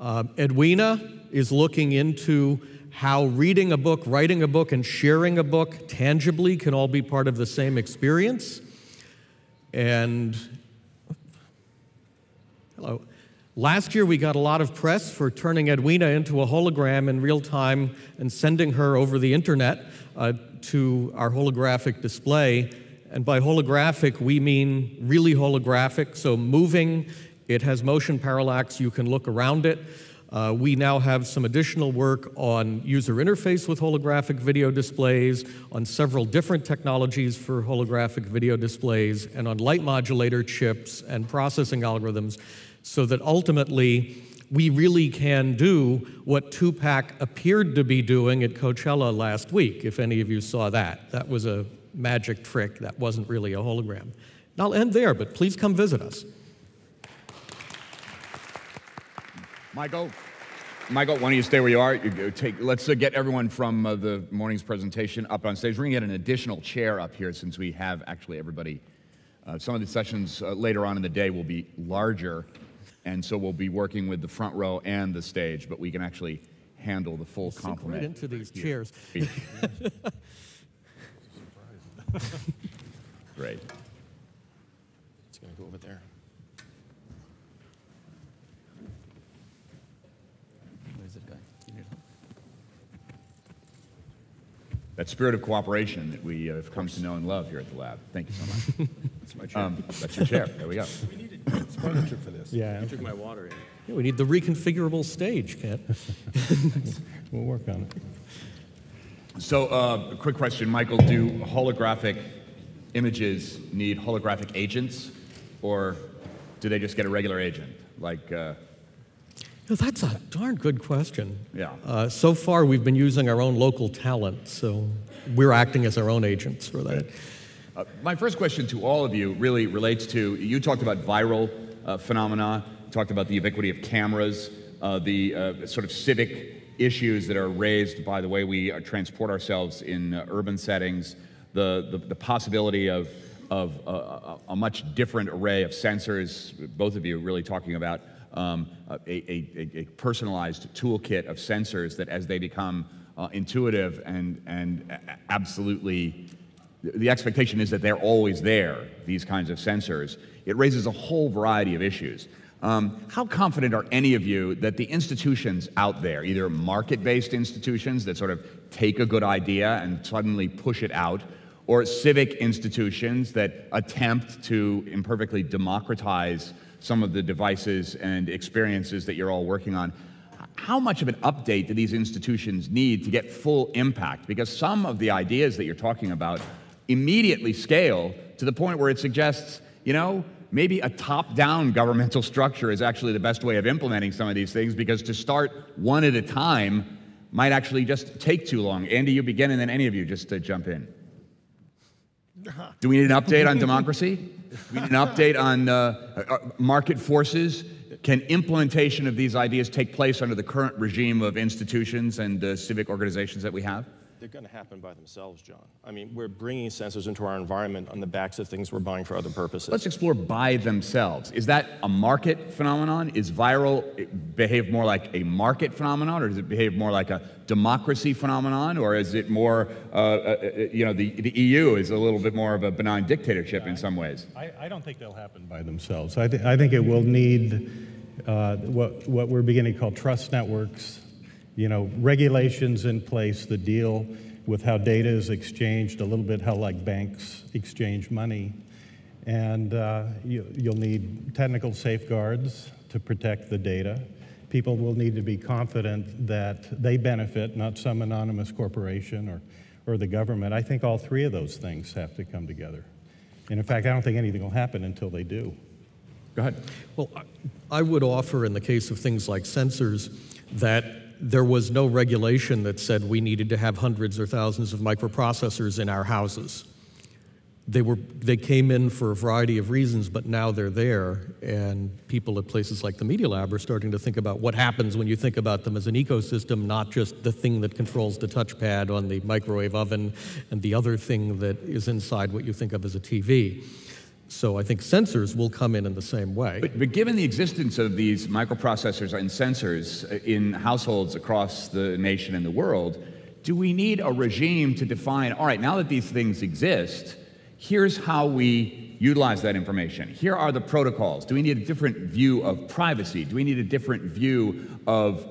Edwina is looking into how reading a book, writing a book, and sharing a book tangibly can all be part of the same experience. And, hello. Last year, we got a lot of press for turning Edwina into a hologram in real time and sending her over the internet to our holographic display. And by holographic, we mean really holographic, so moving. It has motion parallax. You can look around it. We now have some additional work on user interface with holographic video displays, on several different technologies for holographic video displays, and on light modulator chips and processing algorithms, so that ultimately we really can do what Tupac appeared to be doing at Coachella last week, if any of you saw that. That was a magic trick. That wasn't really a hologram. And I'll end there, but please come visit us. Michael, Michael, why don't you stay where you are? Let's get everyone from the morning's presentation up on stage. We're going to get an additional chair up here since we have actually everybody. Some of the sessions later on in the day will be larger, and so we'll be working with the front row and the stage, but we can actually handle the full complement. Right into these chairs. Great. It's going to go over there. Where's it going? You need help? That spirit of cooperation that we have come to know and love here at the lab. Thank you so much. That's my chair. That's your chair. There we go. We needed furniture for this. Yeah, I took my water in. Yeah, we need the reconfigurable stage, Kat. we'll work on it. So, a quick question, Michael. Do holographic images need holographic agents, or do they just get a regular agent? Like, That's a darn good question. Yeah. So far, we've been using our own local talent, so we're acting as our own agents for that. my first question to all of you really relates to, you talked about viral phenomena, talked about the ubiquity of cameras, the sort of civic issues that are raised by the way we transport ourselves in urban settings, the possibility of a much different array of sensors, both of you really talking about a personalized toolkit of sensors that as they become intuitive and absolutely, the expectation is that they're always there, these kinds of sensors. It raises a whole variety of issues. How confident are any of you that the institutions out there, either market-based institutions that sort of take a good idea and suddenly push it out, or civic institutions that attempt to imperfectly democratize some of the devices and experiences that you're all working on, how much of an update do these institutions need to get full impact? Because some of the ideas that you're talking about immediately scale to the point where it suggests, you know, maybe a top-down governmental structure is actually the best way of implementing some of these things, because to start one at a time might actually just take too long. Andy, you begin, and then any of you just jump in. Do we need an update on democracy? Do we need an update on market forces? Can implementation of these ideas take place under the current regime of institutions and civic organizations that we have? They're going to happen by themselves, John. I mean, we're bringing sensors into our environment on the backs of things we're buying for other purposes. Let's explore by themselves. Is that a market phenomenon? Is viral behave more like a market phenomenon, or does it behave more like a democracy phenomenon, or is it more, you know, the EU is a little bit more of a benign dictatorship in some ways? I don't think they'll happen by themselves. I think it will need what we're beginning to call trust networks. You know, regulations in place that deal with how data is exchanged, a little bit how like banks exchange money. And you'll need technical safeguards to protect the data. People will need to be confident that they benefit, not some anonymous corporation or the government. I think all three of those things have to come together. And in fact, I don't think anything will happen until they do. Go ahead. Well, I would offer in the case of things like sensors that there was no regulation that said we needed to have hundreds or thousands of microprocessors in our houses. They came in for a variety of reasons, but now they're there, and people at places like the Media Lab are starting to think about what happens when you think about them as an ecosystem, not just the thing that controls the touchpad on the microwave oven and the other thing that is inside what you think of as a TV. So I think sensors will come in the same way. But given the existence of these microprocessors and sensors in households across the nation and the world, do we need a regime to define, all right, now that these things exist, here's how we utilize that information. Here are the protocols. Do we need a different view of privacy? Do we need a different view of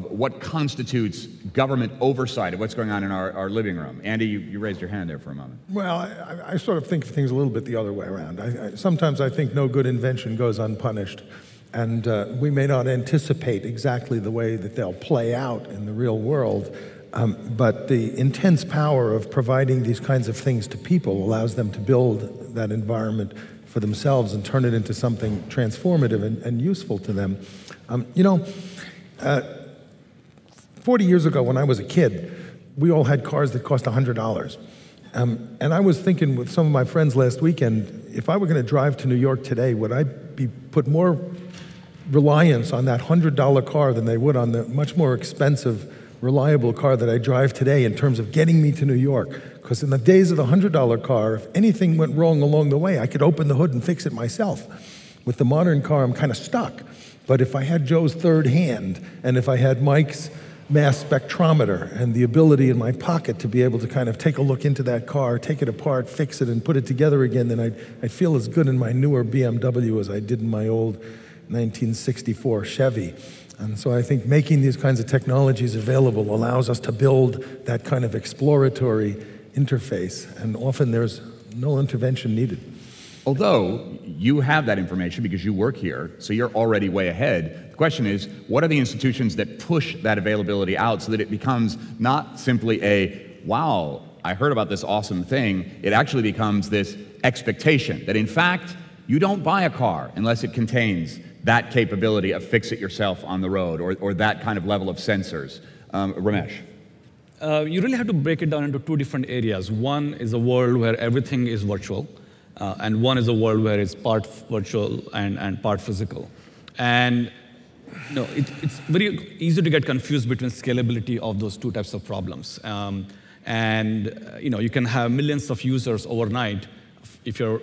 what constitutes government oversight of what's going on in our living room? Andy, you raised your hand there for a moment. Well, I sort of think of things a little bit the other way around. Sometimes I think no good invention goes unpunished, and we may not anticipate exactly the way that they'll play out in the real world, but the intense power of providing these kinds of things to people allows them to build that environment for themselves and turn it into something transformative and useful to them. 40 years ago, when I was a kid, we all had cars that cost $100. And I was thinking with some of my friends last weekend, if I were going to drive to New York today, would I be put more reliance on that $100 car than they would on the much more expensive, reliable car that I drive today in terms of getting me to New York. Because in the days of the $100 car, if anything went wrong along the way, I could open the hood and fix it myself. With the modern car, I'm kind of stuck. But if I had Joe's third hand, and if I had Mike's mass spectrometer and the ability in my pocket to be able to kind of take a look into that car, take it apart, fix it, and put it together again, then I'd feel as good in my newer BMW as I did in my old 1964 Chevy. And so I think making these kinds of technologies available allows us to build that kind of exploratory interface, and often there's no intervention needed. Although you have that information because you work here, so you're already way ahead. The question is, what are the institutions that push that availability out so that it becomes not simply a, wow, I heard about this awesome thing, it actually becomes this expectation that in fact, you don't buy a car unless it contains that capability of fix it yourself on the road or that kind of level of sensors. Ramesh. You really have to break it down into two different areas. One is a world where everything is virtual, and one is a world where it's part virtual and part physical. And it's very easy to get confused between scalability of those two types of problems. You can have millions of users overnight if your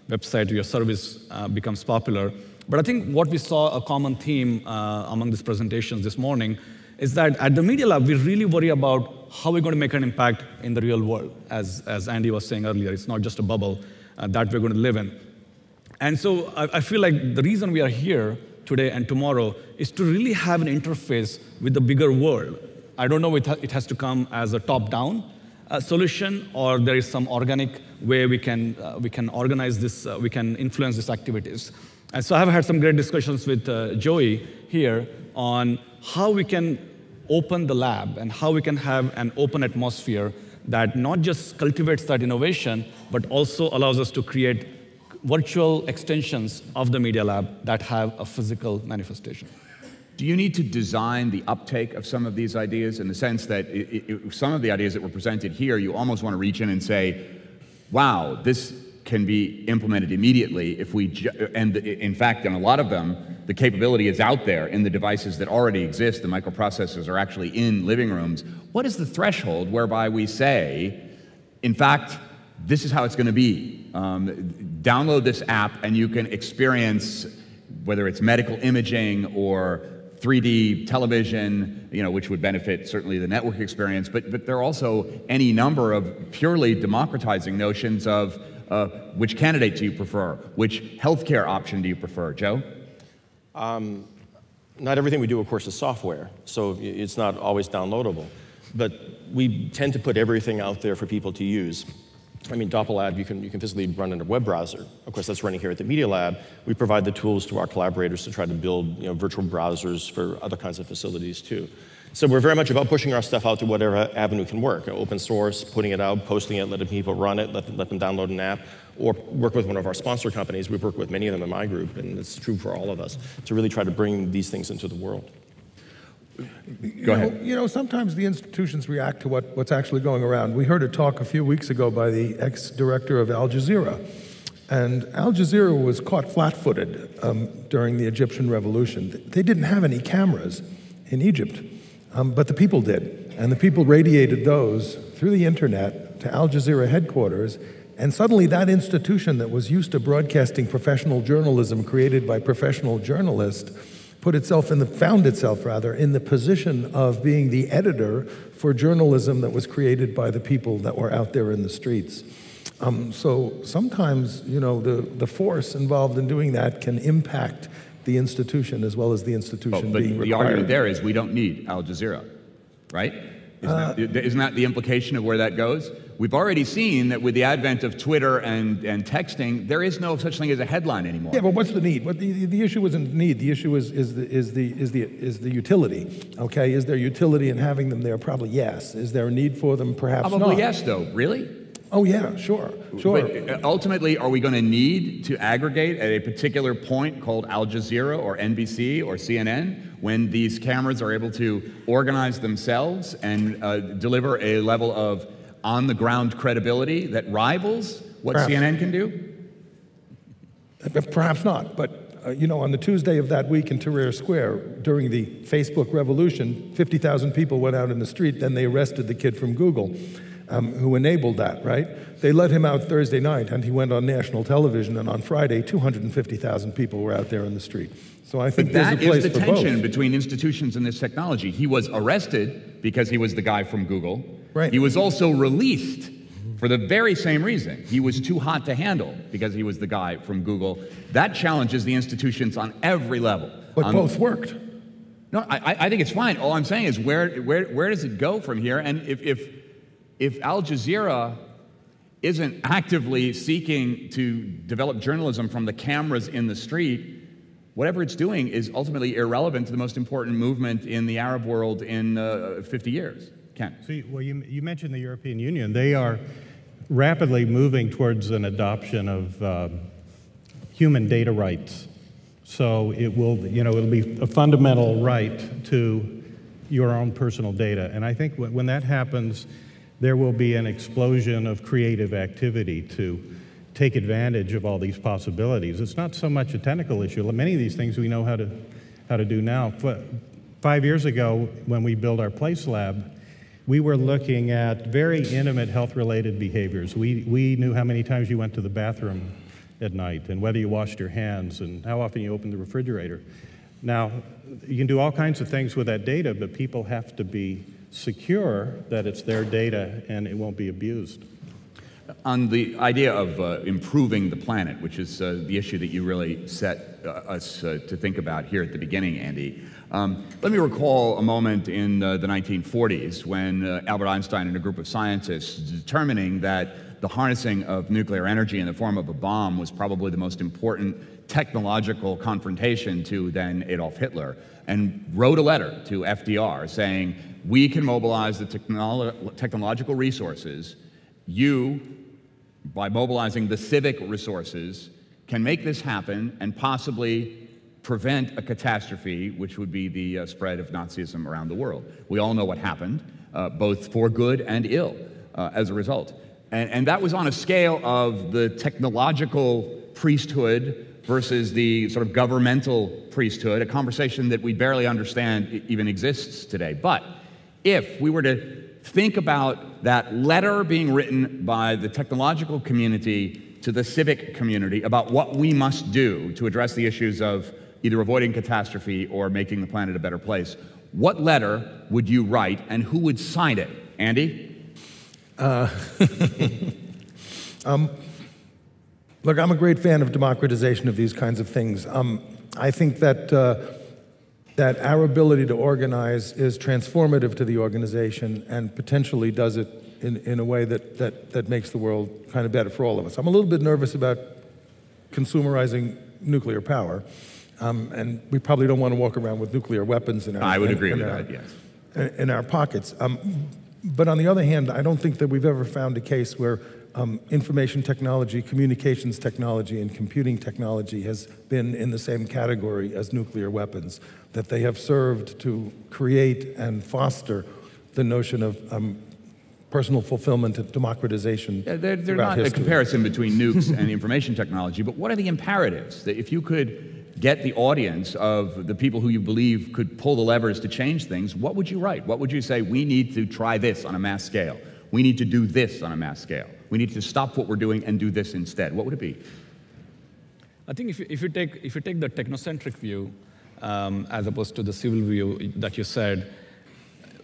website or your service becomes popular. But I think what we saw a common theme among these presentations this morning is that at the Media Lab, we really worry about how we're going to make an impact in the real world. As Andy was saying earlier, it's not just a bubble that we're going to live in. And so I feel like the reason we are here today and tomorrow is to really have an interface with the bigger world. I don't know if it has to come as a top-down solution, or there is some organic way we can organize this, we can influence these activities. And so I've had some great discussions with Joey here on how we can open the lab and how we can have an open atmosphere that not just cultivates that innovation, but also allows us to create virtual extensions of the Media Lab that have a physical manifestation. Do you need to design the uptake of some of these ideas in the sense that some of the ideas that were presented here, you almost want to reach in and say, wow, this can be implemented immediately if we, and in fact, in a lot of them, the capability is out there in the devices that already exist. The microprocessors are actually in living rooms. What is the threshold whereby we say, in fact, this is how it's going to be? Download this app and you can experience, whether it's medical imaging or 3D television, which would benefit certainly the network experience, but there are also any number of purely democratizing notions of which candidate do you prefer? Which healthcare option do you prefer? Joe? Not everything we do, of course, is software, so it's not always downloadable. But we tend to put everything out there for people to use. I mean, Doppelab, you can physically run in a web browser. Of course, that's running here at the Media Lab. We provide the tools to our collaborators to try to build virtual browsers for other kinds of facilities, too. So we're very much about pushing our stuff out to whatever avenue can work. Open source, putting it out, posting it, letting people run it, let them download an app, or work with one of our sponsor companies. We've worked with many of them in my group, and it's true for all of us, to really try to bring these things into the world. Go ahead. Sometimes the institutions react to what's actually going around. We heard a talk a few weeks ago by the ex-director of Al Jazeera. And Al Jazeera was caught flat-footed during the Egyptian revolution. They didn't have any cameras in Egypt, but the people did. And the people radiated those through the internet to Al Jazeera headquarters. And suddenly that institution that was used to broadcasting professional journalism created by professional journalists found itself in the position of being the editor for journalism that was created by the people that were out there in the streets. So sometimes, the force involved in doing that can impact the institution as well as the institution being required. The argument there is we don't need Al Jazeera, right? Isn't that the implication of where that goes? We've already seen that with the advent of Twitter and texting, there is no such thing as a headline anymore. Yeah, but what's the need? The issue isn't need. The issue is the utility. Okay, is there utility in having them there? Probably yes. Is there a need for them? Perhaps not. Probably yes, though. Really? Oh yeah, sure. But ultimately, are we going to need to aggregate at a particular point called Al Jazeera or NBC or CNN when these cameras are able to organize themselves and deliver a level of on-the-ground credibility that rivals what CNN can do? Perhaps not, but on the Tuesday of that week in Tahrir Square, during the Facebook revolution, 50,000 people went out in the street, then they arrested the kid from Google who enabled that, right? They let him out Thursday night, and he went on national television, and on Friday, 250,000 people were out there in the street. So I think there's a place for both. That is the tension between institutions and this technology. He was arrested because he was the guy from Google. Right. He was also released for the very same reason. He was too hot to handle because he was the guy from Google. That challenges the institutions on every level. But both worked. No, I think it's fine. All I'm saying is where does it go from here? And if Al Jazeera isn't actively seeking to develop journalism from the cameras in the street, whatever it's doing is ultimately irrelevant to the most important movement in the Arab world in 50 years. Ken. So, well, you mentioned the European Union. They are rapidly moving towards an adoption of human data rights. So it'll be a fundamental right to your own personal data. And I think when that happens, there will be an explosion of creative activity to take advantage of all these possibilities. It's not so much a technical issue. Many of these things we know how to do now. 5 years ago, when we built our Place Lab, we were looking at very intimate health-related behaviors. We knew how many times you went to the bathroom at night and whether you washed your hands and how often you opened the refrigerator. Now, you can do all kinds of things with that data, but people have to be secure that it's their data and it won't be abused. On the idea of improving the planet, which is the issue that you really set us to think about here at the beginning, Andy, let me recall a moment in the 1940s when Albert Einstein and a group of scientists determining that the harnessing of nuclear energy in the form of a bomb was probably the most important technological confrontation to then Adolf Hitler, and wrote a letter to FDR saying, we can mobilize the technological resources. You, by mobilizing the civic resources, can make this happen and possibly prevent a catastrophe, which would be the spread of Nazism around the world. We all know what happened, both for good and ill, as a result. And that was on a scale of the technological priesthood versus the sort of governmental priesthood, a conversation that we barely understand even exists today. But if we were to think about that letter being written by the technological community to the civic community about what we must do to address the issues of either avoiding catastrophe or making the planet a better place, what letter would you write and who would sign it? Andy? Look, I'm a great fan of democratization of these kinds of things. I think that that our ability to organize is transformative to the organization and potentially does it in a way that makes the world kind of better for all of us. I'm a little bit nervous about consumerizing nuclear power, and we probably don't want to walk around with nuclear weapons in our I would agree with that, yes. In our pockets. But on the other hand, I don't think that we've ever found a case where information technology, communications technology, and computing technology has been in the same category as nuclear weapons, that they have served to create and foster the notion of personal fulfillment and democratization. Yeah, they're not history. A comparison between nukes and information technology, but what are the imperatives? That if you could get the audience of the people who you believe could pull the levers to change things, what would you write? What would you say, we need to try this on a mass scale? We need to do this on a mass scale. We need to stop what we're doing and do this instead. What would it be? I think if you take the technocentric view as opposed to the civil view that you said,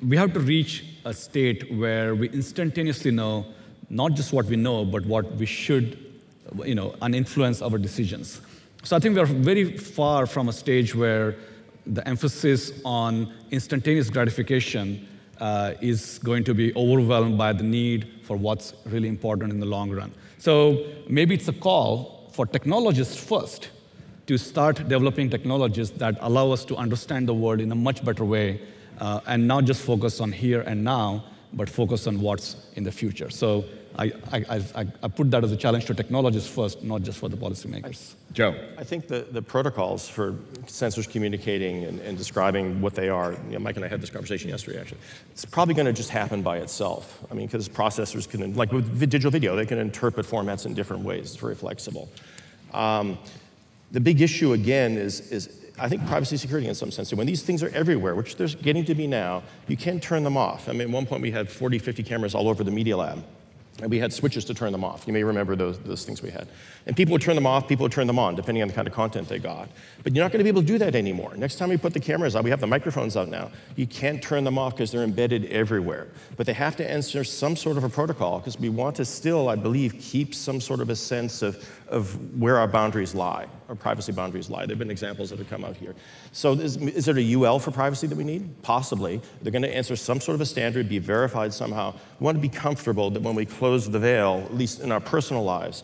we have to reach a state where we instantaneously know not just what we know, but what we should, and influence our decisions. So I think we are very far from a stage where the emphasis on instantaneous gratification is going to be overwhelmed by the need for what's really important in the long run. So maybe it's a call for technologists first to start developing technologies that allow us to understand the world in a much better way and not just focus on here and now, but focus on what's in the future. So I put that as a challenge to technologists first, not just for the policymakers. Joe. I think the protocols for sensors communicating and describing what they are, Mike and I had this conversation yesterday, actually. It's probably going to just happen by itself. I mean, because processors can, like with digital video, they can interpret formats in different ways. It's very flexible. The big issue, again, is I think privacy security in some sense. So when these things are everywhere, which they're getting to be now, you can't turn them off. I mean, at one point we had 40, 50 cameras all over the Media Lab. And we had switches to turn them off. You may remember those things we had. And people would turn them off, people would turn them on, depending on the kind of content they got. But you're not going to be able to do that anymore. Next time we put the cameras out, we have the microphones out now, you can't turn them off because they're embedded everywhere. But they have to answer some sort of a protocol because we want to still, I believe, keep some sort of a sense of where our boundaries lie, our privacy boundaries lie. There have been examples that have come out here. So is there a UL for privacy that we need? Possibly. They're going to answer some sort of a standard, be verified somehow. We want to be comfortable that when we close the veil, at least in our personal lives,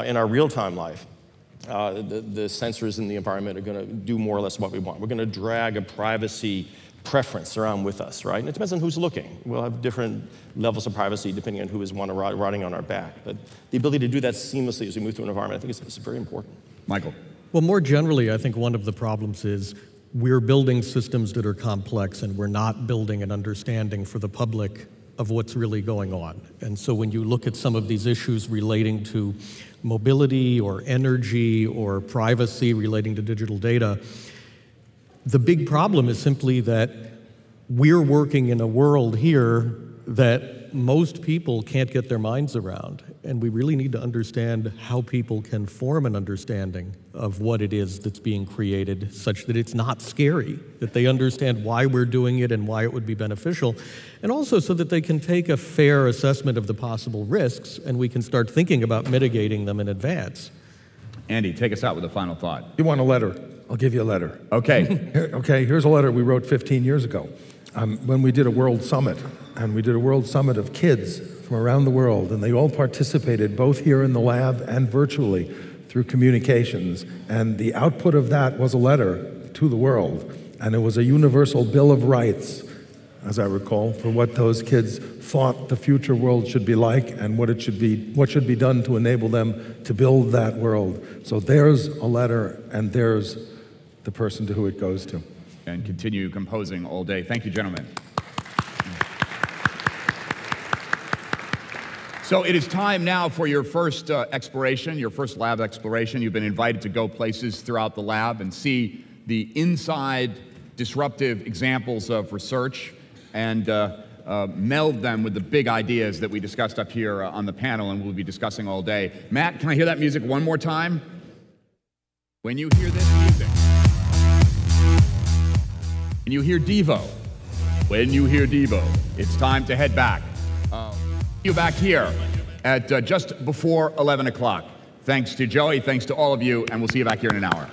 in our real-time life, the sensors in the environment are going to do more or less what we want. We're going to drag a privacy preference around with us, right? And it depends on who's looking. We'll have different levels of privacy depending on who is riding on our back. But the ability to do that seamlessly as we move through an environment, I think is very important. Michael. Well, more generally, I think one of the problems is we're building systems that are complex and we're not building an understanding for the public of what's really going on. And so when you look at some of these issues relating to mobility or energy or privacy relating to digital data, the big problem is simply that we're working in a world here that most people can't get their minds around. And we really need to understand how people can form an understanding of what it is that's being created such that it's not scary, that they understand why we're doing it and why it would be beneficial, and also so that they can take a fair assessment of the possible risks and we can start thinking about mitigating them in advance. Andy, take us out with a final thought. You want a letter? I'll give you a letter. Okay. Okay, here's a letter we wrote 15 years ago when we did a world summit. And we did a world summit of kids from around the world, and they all participated both here in the lab and virtually through communications. And the output of that was a letter to the world. And it was a universal Bill of Rights, as I recall, for what those kids thought the future world should be like and what should be done to enable them to build that world. So there's a letter, and there's the person to who it goes to. And continue composing all day. Thank you, gentlemen. So it is time now for your first exploration, your first lab exploration. You've been invited to go places throughout the lab and see the inside disruptive examples of research and meld them with the big ideas that we discussed up here on the panel and we'll be discussing all day. Matt, can I hear that music one more time? When you hear this music, when you hear Devo, when you hear Devo, it's time to head back. You back here at just before 11 o'clock. Thanks to Joey, thanks to all of you, and we'll see you back here in an hour.